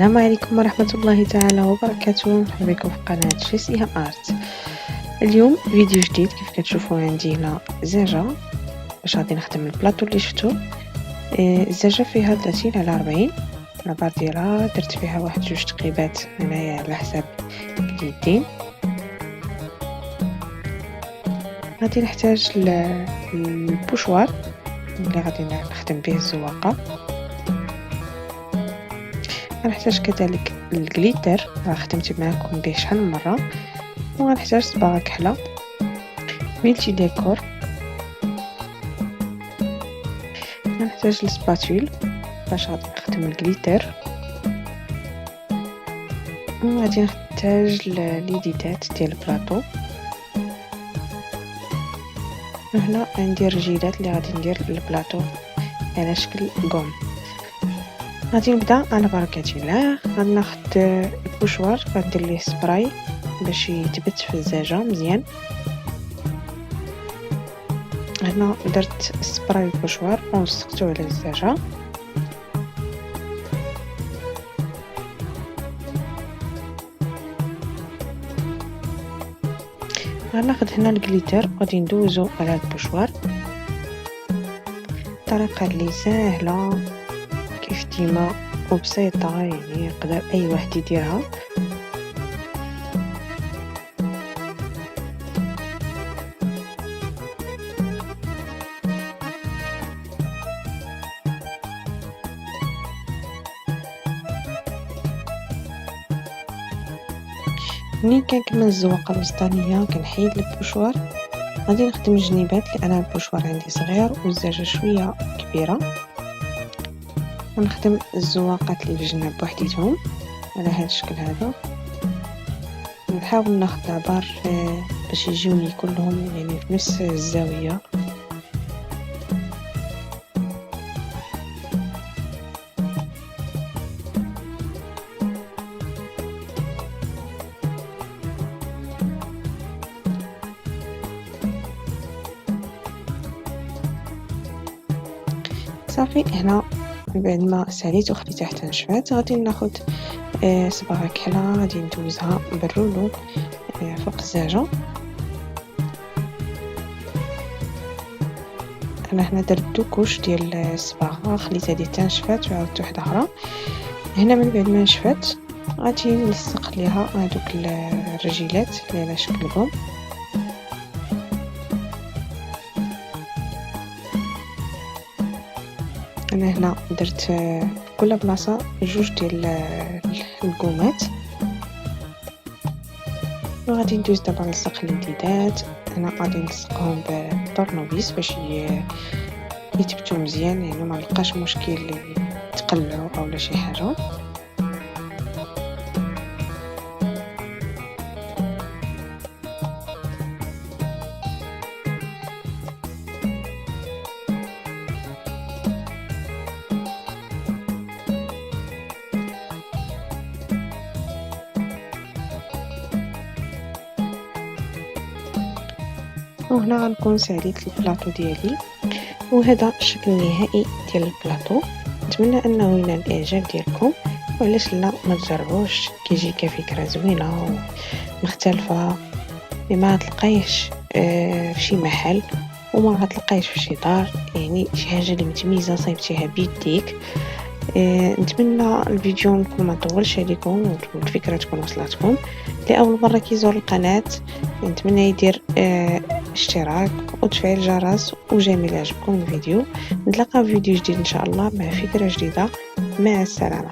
السلام عليكم ورحمة الله تعالى وبركاته. مرحبا بكم في قناة جيسيها آرت. اليوم فيديو جديد. كيف كتشوفوا عندي هنا زجاجة باش غادي نخدم البلاطو اللي شفتو. الزجاجة فيها 30 على 40 العبار ديالها، درت فيها واحد جوج تقيبات هنايا على حساب اليدين. غادي نحتاج البوشوار اللي غادي نخدم به الزواقة. غنحتاج كذلك الجليتر، خدمت معكم به شحال من مره. وغنحتاج صباغه كحله، ميلتي ديكور، غنحتاج السباتول باش غادي نخدم الجليتر، وغادي نحتاج ليديتات ديال البلاطو. هنا عندي رجيلات اللي غادي ندير البلاطو على شكل قوم. غادي نبدا على بركه الله. غادي ناخذ البوشوار، غندير ليه سبراي باش يثبت في الزجاجه مزيان. هنا درت السبراي البوشوار ولصقته على الزجاجه. غناخذ هنا الجليتر وغادي ندوزو على البوشوار. طريقه اللي سهله كيف ديما وبسيطه، يعني يقدر اي واحد يديرها. منين كنكمل الزواقه الوسطانيه كنحيد البوشوار. غادي نخدم الجنيبات لان البوشوار عندي صغير والزجاجه شويه كبيره. ونخدم الزواقات اللي في الجناب بوحديتهم على هذا الشكل هذا. نحاول ناخذ العبار باش يجوني كلهم يعني في نفس الزاويه. صافي، هنا بعد ما ساليت وخليتها حتى نشفات غادي ناخذ صباغه كحله، غادي ندوزها بالرولو فوق الزجاجه. انا هنا درت دوكوش ديال الصباغه، خليتها دي تنشفات وعاودت واحده اخرى. هنا من بعد ما نشفات غادي نلصق ليها هذوك الرجيلات اللي على شكل بوم. انا هنا درت في كل بلاصه جوج ديال القومات. وغادي ندوز دابا نلصق الامتداد. انا غادي نلصقهم بالطرنوبيس باش يثبتوا مزيان، يعني ما نلقاش مشكل يتقلعوا اولا شي حاجه. وهنا غنكون ساليت البلاطو ديالي، وهذا الشكل النهائي ديال البلاطو. نتمنى انه ينال الاعجاب ديالكم، وعلاش لا ما تجربوش، كيجي كفكره زوينه ومختلفه ما تلقايش في شي محل وما غتلقايش في شي دار، يعني شي حاجه اللي متميزه صايبتيها بيديك. نتمنى الفيديو نكون ما طولش عليكم والفكره تكون وصلتكم. لاول مره كيزور القناه نتمنى يدير اشتراك وتفعيل الجرس، وجميل عجبكم الفيديو. نتلاقى في فيديو جديد ان شاء الله مع فكره جديده. مع السلامه.